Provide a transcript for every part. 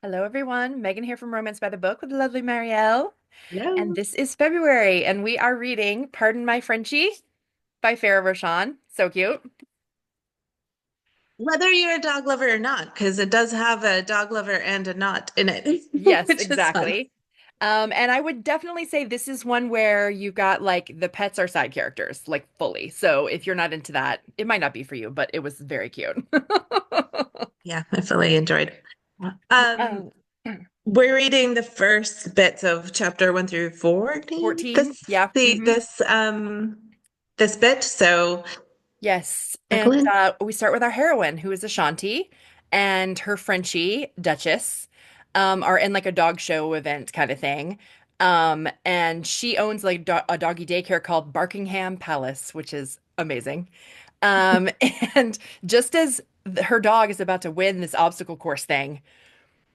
Hello, everyone. Megan here from Romance by the Book with the lovely Marielle. And Hello. this is February, and we are reading Pardon My Frenchie by Farrah Rochon. So cute. Whether you're a dog lover or not, because it does have a dog lover and a not in it, Yes, which is fun. exactly. And I would definitely say this is one where you got like the pets are side characters, like fully. So if you're not into that, it might not be for you, but it was very cute. Yeah, I fully enjoyed. Um, Um, we're reading the first bits of chapter 1 through 14. 14. Yeah. This bit. So Yes. And Jacqueline, we start with our heroine, who is Ashanti, and her Frenchie, Duchess, are in like a dog show event kind of thing. And she owns like a doggy daycare called Barkingham Palace, which is amazing. Um, and just as her dog is about to win this obstacle course thing,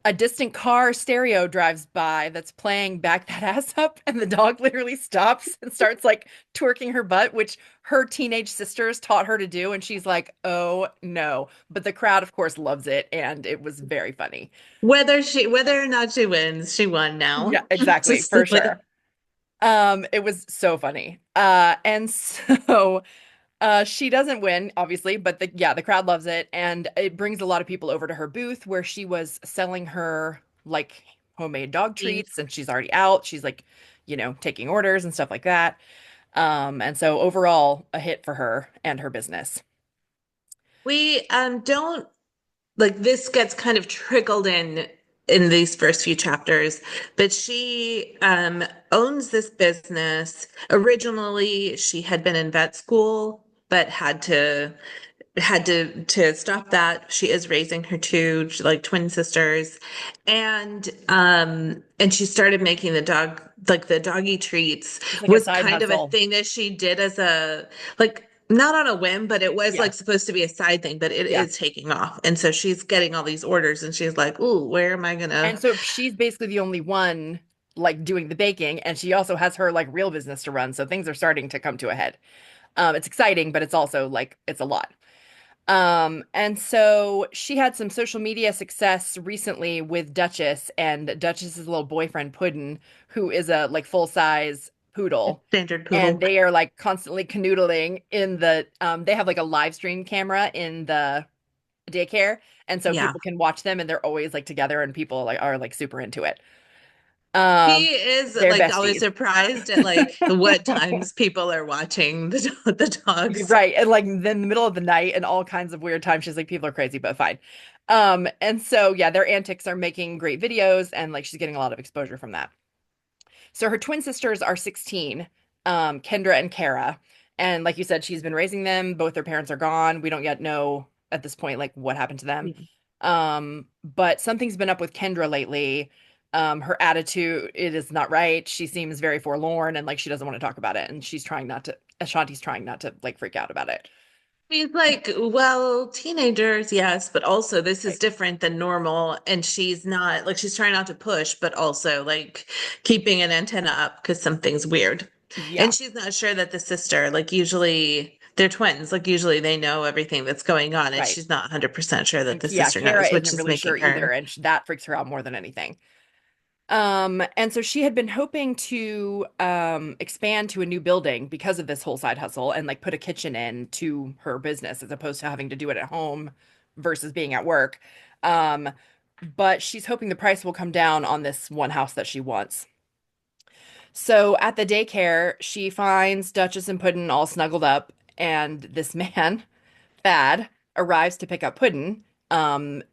a distant car stereo drives by that's playing Back That Ass Up, and the dog literally stops and starts like twerking her butt, which her teenage sisters taught her to do. And she's like, oh no. But the crowd, of course, loves it. And it was very funny. whether or not she wins, she won Yeah, now. exactly, Just for like sure. It was so funny. And so she doesn't win, obviously, but the crowd loves it, and it brings a lot of people over to her booth where she was selling her like homemade dog treats, and she's already out. She's like, taking orders and stuff like that. And so overall, a hit for her and her business. we don't like this gets kind of trickled in these first few chapters, but she owns this business. Originally she had been in vet school but had to stop that. She is raising her two like twin sisters, and she started making the doggy treats It's like a was side kind of a hustle. thing that she did as a like not on a whim, but it was Yeah. like supposed to be a side thing, but it Yeah. is taking off. And so she's getting all these orders and she's like, "Ooh, where am I And gonna?" so she's basically the only one like doing the baking, and she also has her like real business to run. So things are starting to come to a head. It's exciting, but it's also like it's a lot. And so she had some social media success recently with Duchess and Duchess's little boyfriend Puddin, who is a like full-size poodle. Standard And poodle. they are like constantly canoodling in they have like a live stream camera in the daycare. And so Yeah. people can watch them and they're always like together and people like are like super into it. She Um, is they're like always besties. surprised at like what times people are watching the dogs. Right. And like then in the middle of the night and all kinds of weird times, she's like, people are crazy, but fine. And so yeah, their antics are making great videos and like she's getting a lot of exposure from that. So her twin sisters are 16, Kendra and Kara. And like you said, she's been raising them. Both their parents are gone. We don't yet know at this point like what happened to them. But something's been up with Kendra lately. Her attitude, it is not right. She seems very forlorn and like she doesn't want to talk about it. And Ashanti's trying not to like freak out about it. She's like, well, teenagers, yes, but also this is Right. different than normal. And she's not like she's trying not to push, but also like keeping an antenna up because something's weird. And Yeah, she's not sure that the sister, like usually they're twins, like usually they know everything that's going on, and right. she's not 100% sure that And the yeah, sister Kara knows, which isn't is really sure making either, her. and that freaks her out more than anything. And so she had been hoping to expand to a new building because of this whole side hustle and like put a kitchen in to her business as opposed to having to do it at home versus being at work. Um, but she's hoping the price will come down on this one house that she wants. So at the daycare, she finds Duchess and Puddin all snuggled up, and this man, Thad, arrives to pick up Puddin.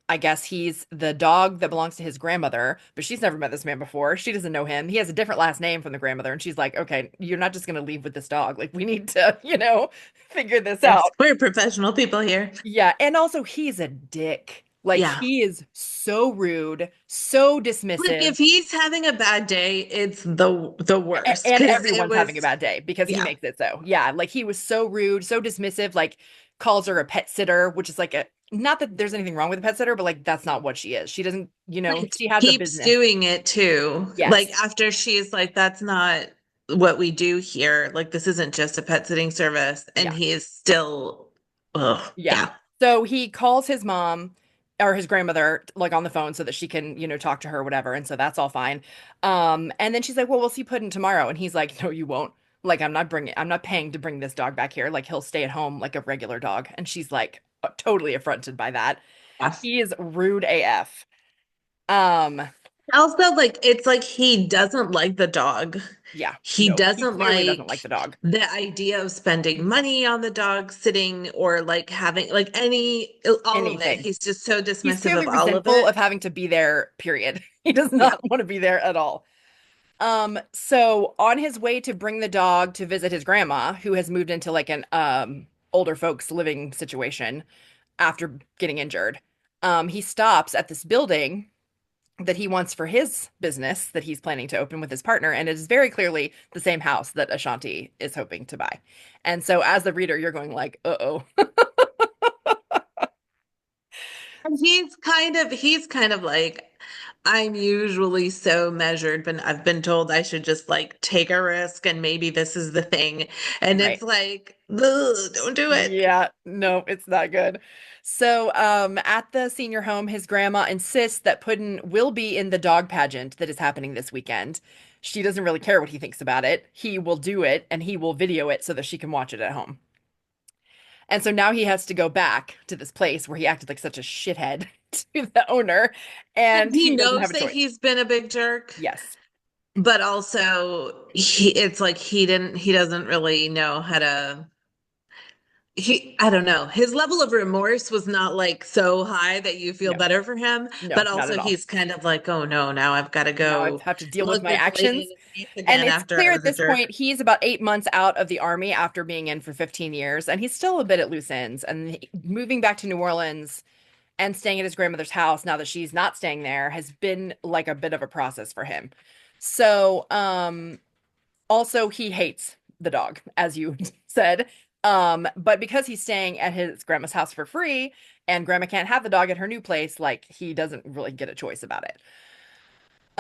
I guess he's the dog that belongs to his grandmother, but she's never met this man before. She doesn't know him. He has a different last name from the grandmother, and she's like, okay, you're not just gonna leave with this dog. Like, we need to, figure this Yes, out. we're professional people here. Yeah, and also he's a dick. Like, Yeah. he is so rude, so Like dismissive. if he's having a bad day, it's the worst And because it everyone's having a was bad day because he yeah. makes it so. Yeah, like he was so rude, so dismissive, like calls her a pet sitter, which is like a not that there's anything wrong with a pet sitter, but like that's not what she is. She doesn't, Right. she has a Keeps business. doing it too. Like Yes. after she's like, that's not what we do here. Like this isn't just a pet sitting service. And Yeah. he is still, oh, Yeah. yeah. So he calls his mom or his grandmother like on the phone so that she can, talk to her or whatever. And so that's all fine. And then she's like, "Well, we'll see Puddin tomorrow." And he's like, "No, you won't. Like, I'm not paying to bring this dog back here. Like, he'll stay at home like a regular dog." And she's like totally affronted by that. Yes. He is rude AF. Um, Also, like, it's like he doesn't like the dog. yeah, He no, he doesn't clearly doesn't like like the dog. the idea of spending money on the dog sitting or like having like all of it. Anything. He's just so He's dismissive clearly of all of resentful it. of having to be there, period. He does Yeah. not want to be there at all. So on his way to bring the dog to visit his grandma, who has moved into like an older folks living situation after getting injured, he stops at this building that he wants for his business that he's planning to open with his partner, and it is very clearly the same house that Ashanti is hoping to buy. And so as the reader, you're going like, "Uh-oh." And he's kind of like, I'm usually so measured, but I've been told I should just like take a risk and maybe this is the thing. And Right. it's like, "Ugh, don't do it." Yeah, no, it's not good. So, at the senior home, his grandma insists that Puddin will be in the dog pageant that is happening this weekend. She doesn't really care what he thinks about it. He will do it and he will video it so that she can watch it at home. And so now he has to go back to this place where he acted like such a shithead to the owner, And and he he doesn't knows have a that choice. he's been a big jerk, Yes, but also it's like he doesn't really know how to I don't know. His level of remorse was not like so high that you feel no, better for him, but no, not also at all. he's kind of like, oh no, now I've got to Now I go have to deal with look my this lady in actions. the face And again it's after I clear at was a this jerk. point he's about 8 months out of the army after being in for 15 years, and he's still a bit at loose ends. And moving back to New Orleans and staying at his grandmother's house now that she's not staying there has been like a bit of a process for him. So, also he hates the dog, as you said. But because he's staying at his grandma's house for free and grandma can't have the dog at her new place, like he doesn't really get a choice about it.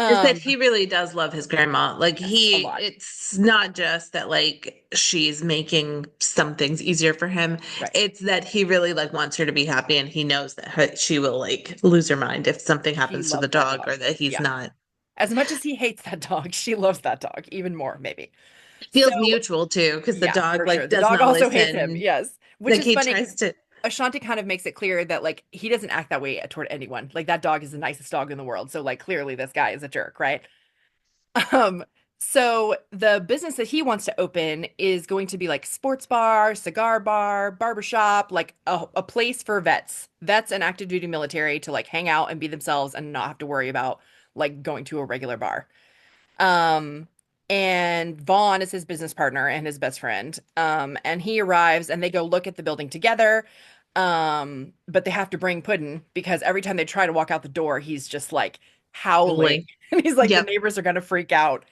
Is that Um, he really does love his grandma. Like yes, a lot. it's not just that like she's making some things easier for him. Right. It's that he really like wants her to be happy and he knows that she will like lose her mind if something She happens to the loves that dog dog. or that he's Yeah. not. As much as he hates that dog, she loves that dog even more, maybe. So, Feels mutual too, because the yeah, dog for sure. like The does dog not also hates him. listen. Yes. Which Like is he funny tries because to. Ashanti kind of makes it clear that like he doesn't act that way toward anyone. Like that dog is the nicest dog in the world. So like clearly this guy is a jerk, right? Um, so the business that he wants to open is going to be like sports bar, cigar bar, barbershop, like a place for vets and active duty military to like hang out and be themselves and not have to worry about like going to a regular bar. Um, and Vaughn is his business partner and his best friend. And he arrives and they go look at the building together. But they have to bring Puddin because every time they try to walk out the door, he's just like howling. Totally. And he's like, the Yep. neighbors are gonna freak out.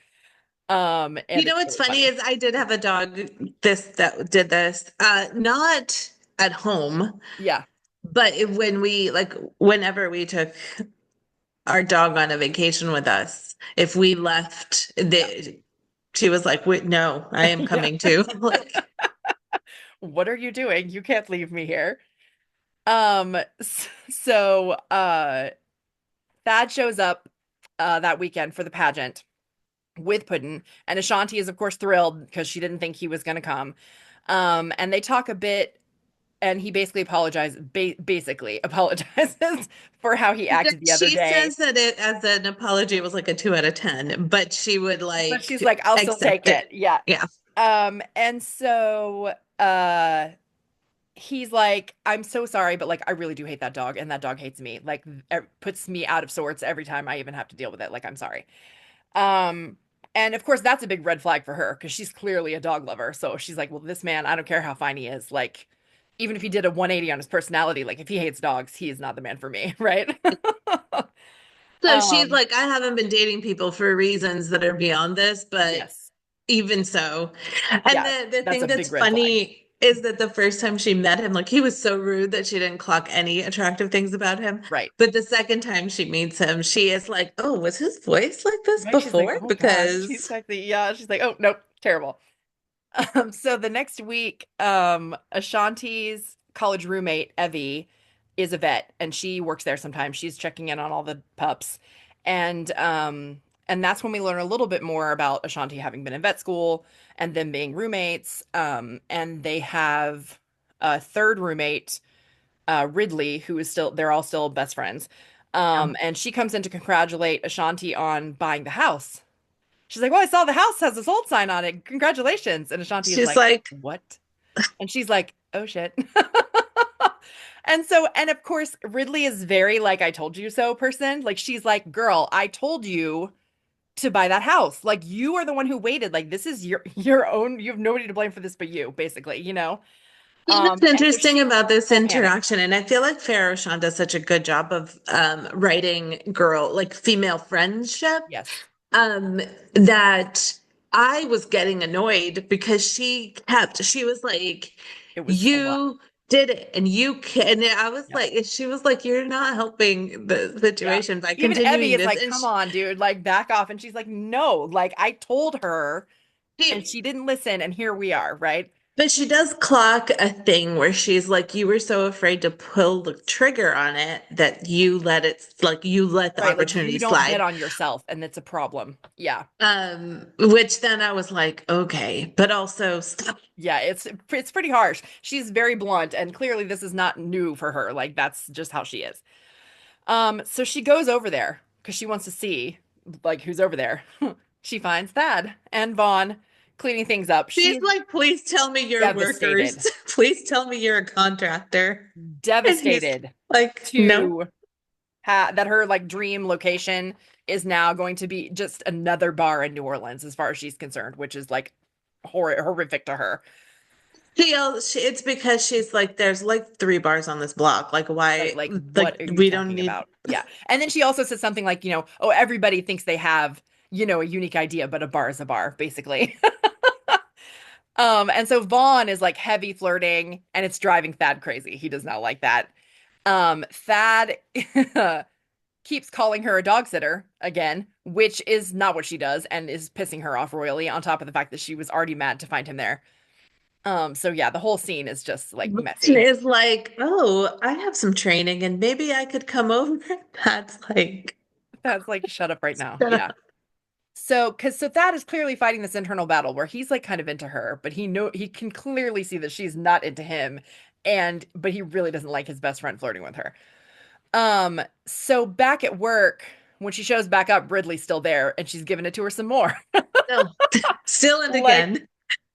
You And know it's what's really funny funny. is I did have a dog that did this. Not at home, Yeah. but when we like whenever we took our dog on a vacation with us, if we left, Yeah. she was like, "Wait, no, I am Yeah. coming too." Like, What are you doing? You can't leave me here. So Thad shows up that weekend for the pageant with Puddin, and Ashanti is of course thrilled because she didn't think he was going to come. And they talk a bit, and he basically apologizes for how he acted the other she day. says that it as an apology it was like a 2 out of 10, but she would But she's like like, I'll still take accept it. it. Yeah. Yeah. And so he's like, I'm so sorry, but like I really do hate that dog, and that dog hates me. Like it puts me out of sorts every time I even have to deal with it. Like I'm sorry. Um, and of course, that's a big red flag for her because she's clearly a dog lover. So she's like, well, this man, I don't care how fine he is. Like, even if he did a 180 on his personality, like if he hates dogs, he is not the man for me, right? So she's Um, like, I haven't been dating people for reasons that are beyond this, but yes. even so. And Yeah, the that's thing a that's big red flag. funny is that the first time she met him, like he was so rude that she didn't clock any attractive things about him. Right. But the second time she meets him, she is like, oh, was his voice like this Right. She's like, before? oh God, she's Because sexy. Yeah. She's like, oh, nope, terrible. So the next week, Ashanti's college roommate, Evie, is a vet and she works there sometimes. She's checking in on all the pups. And that's when we learn a little bit more about Ashanti having been in vet school and them being roommates. And they have a third roommate, Ridley, who is still, they're all still best friends. Yeah. And she comes in to congratulate Ashanti on buying the house. She's like, "Well, I saw the house has a sold sign on it. Congratulations." And Ashanti is She's like, like, "What?" And she's like, "Oh shit." And so, and of course, Ridley is very like, "I told you so" person. Like, she's like, "Girl, I told you to buy that house. Like, you are the one who waited. Like, this is your own. You have nobody to blame for this but you, basically, you know?" what's And so interesting she's about this full panic. interaction, and I feel like Farrah Rochon does such a good job of writing girl, like female friendship, Yes, um, that I was getting annoyed because she was like, it was a lot. you did it and you can, and I was Yep. like, she was like, you're not helping the Yeah. situation by Even Evie continuing is this. like, And "Come on, dude, like back off." And she's like, "No, like I told her and she, she didn't listen and here we are, right?" but she does clock a thing where she's like, you were so afraid to pull the trigger on it that you let it, like, you let the Right, like opportunity you don't bet slide. on yourself and it's a problem. Yeah. Which then I was like, okay, but also stop. Yeah, it's pretty harsh. She's very blunt and clearly this is not new for her. Like that's just how she is. So she goes over there because she wants to see like who's over there. She finds Thad and Vaughn cleaning things up. She's She's like, please tell me you're workers. devastated, Please tell me you're a contractor. And he's devastated like, no. to that her like dream location is now going to be just another bar in New Orleans as far as she's concerned, which is like horrific to her. It's because she's like, there's like three bars on this block. Like, Right, why? like Like, what are you we don't talking need. about? Yeah. And then she also says something like, "Oh, everybody thinks they have, a unique idea, but a bar is a bar, basically." And so Vaughn is like heavy flirting and it's driving Thad crazy. He does not like that. Thad keeps calling her a dog sitter again, which is not what she does and is pissing her off royally on top of the fact that she was already mad to find him there. So yeah, the whole scene is just like messy. Is like, oh, I have some training and maybe I could come over. That's like, Thad's like, shut up right now. uh, Yeah. So Thad is clearly fighting this internal battle where he's like kind of into her, but he can clearly see that she's not into him, but he really doesn't like his best friend flirting with her. So back at work, when she shows back up, Ridley's still there, and she's giving it to her some more. no, still and Like, again.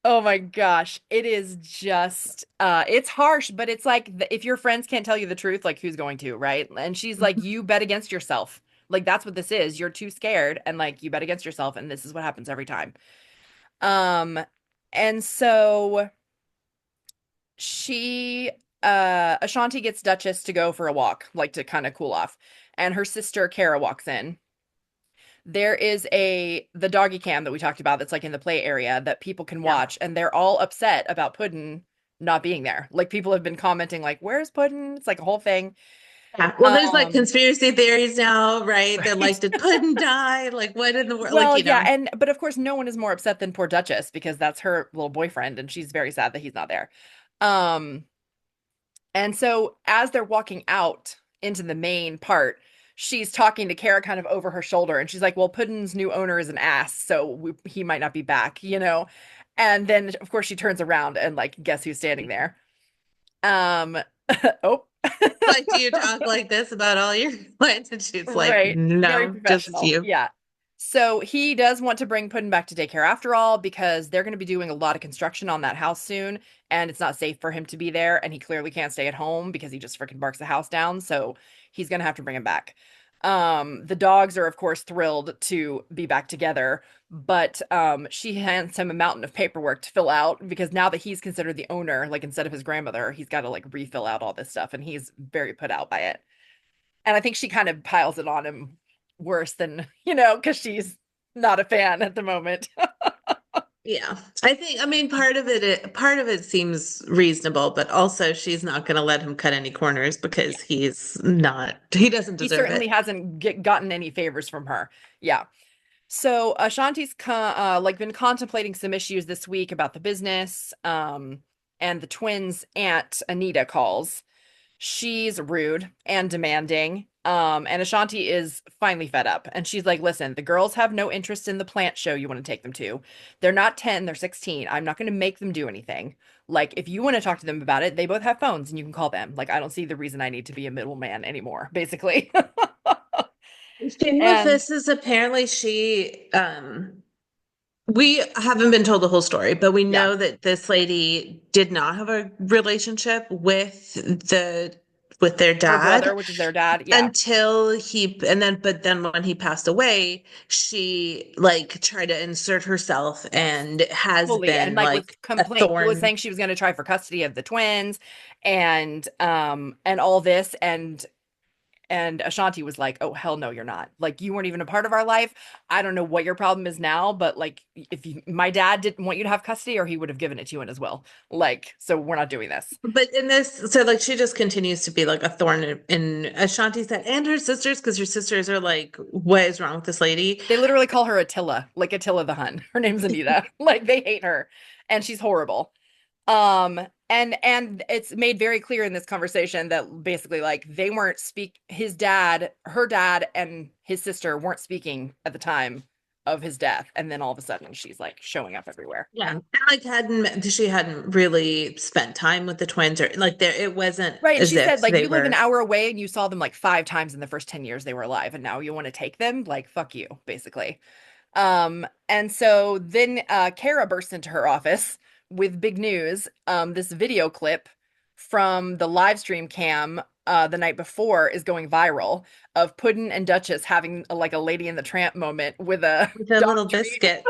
oh my gosh, it is just it's harsh, but it's like if your friends can't tell you the truth, like who's going to, right? And she's like, "You bet against yourself." Like that's what this is. You're too scared and like you bet against yourself and this is what happens every time. Um and so she Ashanti gets Duchess to go for a walk, like to kind of cool off. And her sister Kara walks in. There is the doggy cam that we talked about that's like in the play area that people can Yeah. watch, and they're all upset about Puddin not being there. Like people have been commenting, like, "Where's Puddin?" It's like a whole thing. Yeah. Well, there's like Um, conspiracy theories now, right? They're like, right. did Puddin die? Like, what in the world? Like, Well, yeah, but of course, no one is more upset than poor Duchess because that's her little boyfriend, and she's very sad that he's not there. Um, and so as they're walking out into the main part, she's talking to Kara kind of over her shoulder, and she's like, "Well, Puddin's new owner is an ass, so he might not be back, you know." And then, of course, she turns around and like, guess who's standing there? Um, oh, like, do you talk like this about all your clients? And she's like, right. Very no, just professional. you. Yeah. So he does want to bring Puddin back to daycare after all because they're going to be doing a lot of construction on that house soon, and it's not safe for him to be there, and he clearly can't stay at home because he just freaking barks the house down. So he's going to have to bring him back. The dogs are of course thrilled to be back together, but she hands him a mountain of paperwork to fill out because now that he's considered the owner, like instead of his grandmother, he's got to like refill out all this stuff, and he's very put out by it. And I think she kind of piles it on him worse than, because she's not a fan at the moment. Yeah. I mean, part of it seems reasonable, but also she's not going to let him cut any corners Yeah. because he doesn't He deserve certainly it. hasn't gotten any favors from her. Yeah. So Ashanti's like been contemplating some issues this week about the business. And the twins' aunt Anita calls. She's rude and demanding. And Ashanti is finally fed up. And she's like, listen, the girls have no interest in the plant show you want to take them to. They're not 10, they're 16. I'm not going to make them do anything. Like, if you want to talk to them about it, they both have phones and you can call them. Like, I don't see the reason I need to be a middleman anymore, basically. The thing with And this is apparently we haven't been told the whole story, but we yeah, know that this lady did not have a relationship with their her dad brother, which is their dad, yeah, until but then when he passed away, she like tried to insert herself yes. and has Fully, and been like like a was thorn. saying she was going to try for custody of the twins and all this, and Ashanti was like, "Oh hell no, you're not. Like you weren't even a part of our life. I don't know what your problem is now, but like if you, my dad didn't want you to have custody, or he would have given it to you in his will. Like, so we're not doing this." But in this, so like she just continues to be like a thorn in Ashanti's head and her sisters, because her sisters are like, what is wrong with this lady? They literally call her Attila, like Attila the Hun. Her name's Anita. Like they hate her, and she's horrible. And it's made very clear in this conversation that basically like they weren't his dad, her dad, and his sister weren't speaking at the time of his death, and then all of a sudden she's like showing up everywhere. Yeah. And like she hadn't really spent time with the twins, or like there it wasn't Right, and as she said if like they you live an were. hour away and you saw them like 5 times in the first 10 years they were alive, and now you want to take them? Like fuck you, basically. And so then Kara bursts into her office with big news. This video clip from the live stream cam the night before is going viral of Puddin and Duchess having like a Lady in the Tramp moment with a With a dog little treat. biscuit.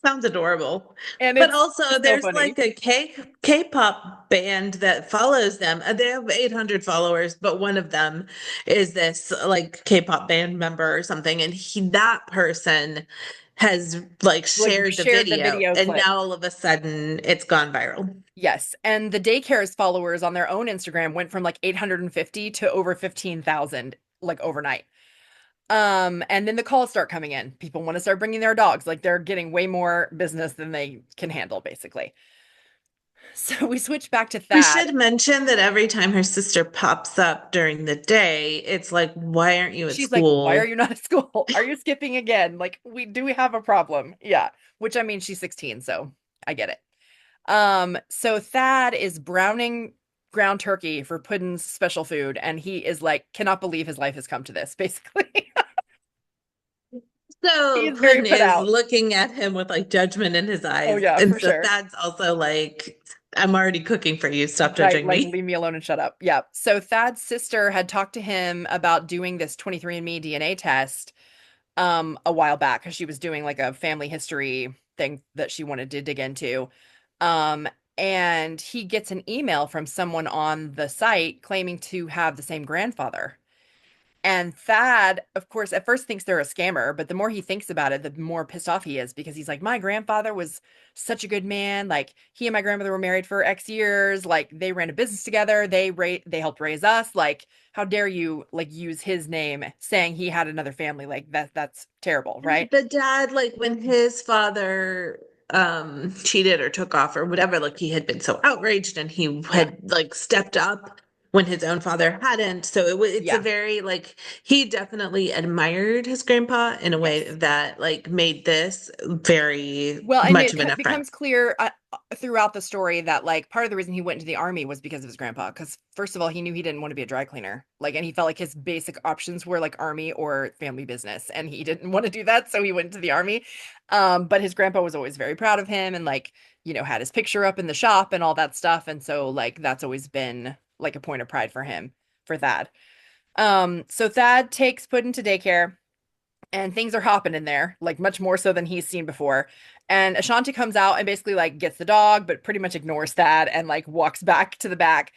Sounds adorable. And But it's also so there's funny. like a K-pop band that follows them. They have 800 followers, but one of them is this like K-pop band member or something, and that person has like Like shared the shared the video, video and clip. now all of a sudden it's gone viral. Yes. And the daycare's followers on their own Instagram went from like 850 to over 15,000 like overnight. And then the calls start coming in. People want to start bringing their dogs. Like they're getting way more business than they can handle, basically. So we switch back to We Thad. should mention that every time her sister pops up during the day, it's like, why aren't you at She's like, "Why are school? you not at school? Are you skipping again? Like, we have a problem?" Yeah. Which I mean, she's 16, so I get it. So Thad is browning ground turkey for Puddin's special food, and he is like, cannot believe his life has come to this, basically. He So is very Puddin put is out. looking at him with like judgment in his Oh eyes. yeah, And for so sure. that's also like, I'm already cooking for you. Stop Right, judging like me. leave me alone and shut up. Yeah. So Thad's sister had talked to him about doing this 23andMe DNA test a while back because she was doing like a family history thing that she wanted to dig into. Um and he gets an email from someone on the site claiming to have the same grandfather. And Thad, of course, at first thinks they're a scammer, but the more he thinks about it, the more pissed off he is because he's like, my grandfather was such a good man. Like he and my grandmother were married for X years. Like they ran a business together. They helped raise us. Like, how dare you like use his name saying he had another family? Like that's terrible, right? The dad, like when his father cheated or took off or whatever, like he had been so outraged and he Yeah. had like stepped up when his own father hadn't. So it's a Yeah. very like he definitely admired his grandpa in a way Yes. that like made this very Well, and much it of an affront. becomes clear throughout the story that like part of the reason he went into the army was because of his grandpa. Because first of all, he knew he didn't want to be a dry cleaner, like, and he felt like his basic options were like army or family business, and he didn't want to do that, so he went into the army. But his grandpa was always very proud of him, and like had his picture up in the shop and all that stuff, and so like that's always been like a point of pride for him, for Thad. So Thad takes Puddin to daycare and things are hopping in there, like much more so than he's seen before. And Ashanti comes out and basically like gets the dog, but pretty much ignores that and like walks back to the back.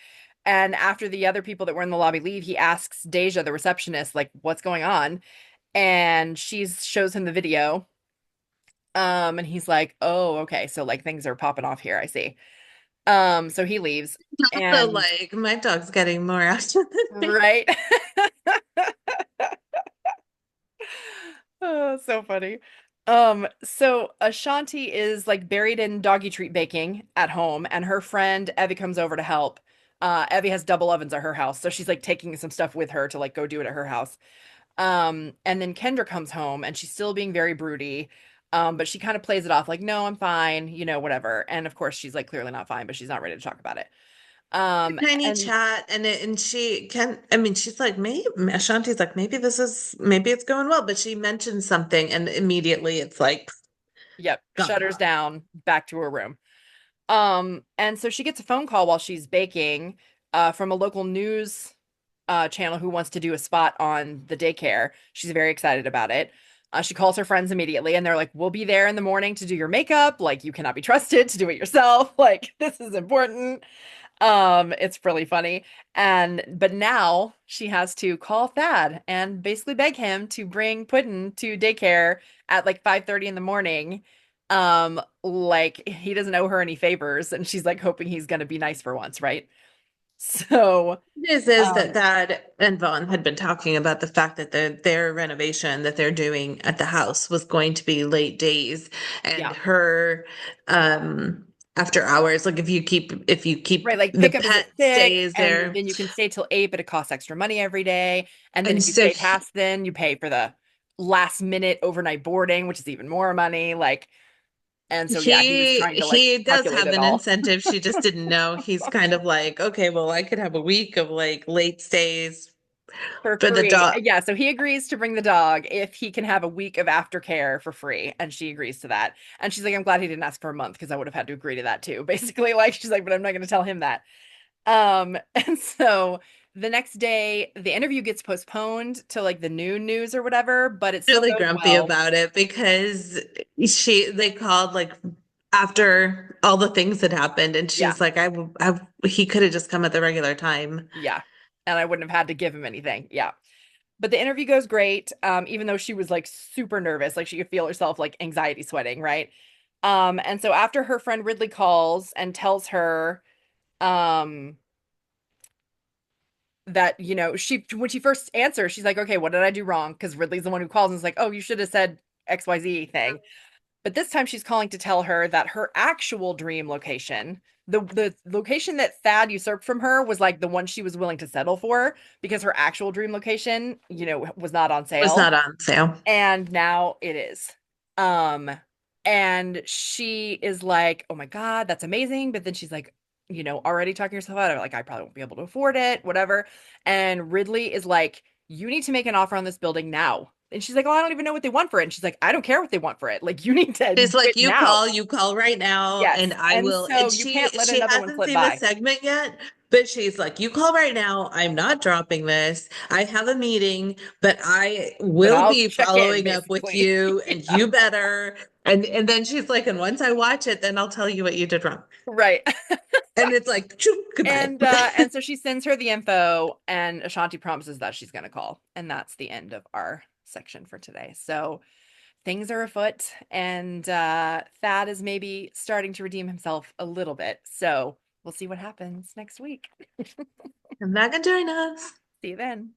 And after the other people that were in the lobby leave, he asks Deja, the receptionist, like, what's going on? And she shows him the video. And he's like, oh, okay. So like things are popping off here. I see. So he leaves Also, and like my dog's getting more action than me. right. Oh, so funny. So Ashanti is like buried in doggy treat baking at home, and her friend Evie comes over to help. Evie has double ovens at her house, so she's like taking some stuff with her to like go do it at her house. And then Kendra comes home and she's still being very broody. But she kind of plays it off like, no, I'm fine, whatever. And of course, she's like clearly not fine, but she's not ready to talk about it. Tiny And chat, and she can, I mean, she's like, maybe Ashanti's like, maybe it's going well, but she mentions something and immediately it's like yep, shutters gone. down, back to her room. And so she gets a phone call while she's baking, from a local news channel who wants to do a spot on the daycare. She's very excited about it. She calls her friends immediately and they're like, we'll be there in the morning to do your makeup. Like, you cannot be trusted to do it yourself. Like, this is important. It's really funny. But now she has to call Thad and basically beg him to bring Puddin to daycare at like 5:30 in the morning. Like he doesn't owe her any favors, and she's like hoping he's gonna be nice for once, right? So, Is that um, Thad and Vaughn had been talking about the fact that their renovation that they're doing at the house was going to be late days, and yeah. her after hours, like if you keep Right, like the pickup is pet at 6, stays and there, then you can stay till 8, but it costs extra money every day. And then and if you so stay past then, you pay for the last minute overnight boarding, which is even more money. Like, and so yeah, he was trying to like he does calculate have it an all. incentive. She just didn't know. He's kind of like, okay, well, I could have a week of like late stays For for the free. dog. Yeah, so he agrees to bring the dog if he can have a week of aftercare for free, and she agrees to that. And she's like, I'm glad he didn't ask for a month because I would have had to agree to that too. Basically, like she's like, but I'm not going to tell him that. And so the next day, the interview gets postponed to like the noon news or whatever, but it still Really goes grumpy well. about it because they called like after all the things that happened, and Yeah, she's like, he could have just come at the regular time. yeah. And I wouldn't have had to give him anything. Yeah. But the interview goes great, even though she was like super nervous, like she could feel herself like anxiety sweating, right? And so after her friend Ridley calls and tells her, um, that, she when she first answers, she's like, okay, what did I do wrong? Because Ridley's the one who calls and is like, oh, you should have said XYZ thing. But this time she's calling to tell her that her actual dream location, the location that Thad usurped from her, was like the one she was willing to settle for because her actual dream location, was not on Was sale. not on sale. And now it is. Um, and she is like, "Oh my God, that's amazing." But then she's like, already talking herself out of it, like, I probably won't be able to afford it, whatever. And Ridley is like, "You need to make an offer on this building now." And she's like, "Oh, I don't even know what they want for it." And she's like, "I don't care what they want for it. Like, you need to She's do like, it now." you call right now, and Yes. I And will. so And you can't let she another one hasn't slip seen the by. segment yet, but she's like, you call right now. I'm not dropping this. I have a meeting, but I But will I'll be check in, following up with basically. you, and Yeah. you better. And then she's like, and once I watch it, then I'll tell you what you did wrong. Right. And it's like, choo, goodbye. And so she sends her the info, and Ashanti promises that she's going to call. And that's the end of our section for today. So things are afoot, and Thad is maybe starting to redeem himself a little bit. So we'll see what happens next week. Come back and join us. See you then.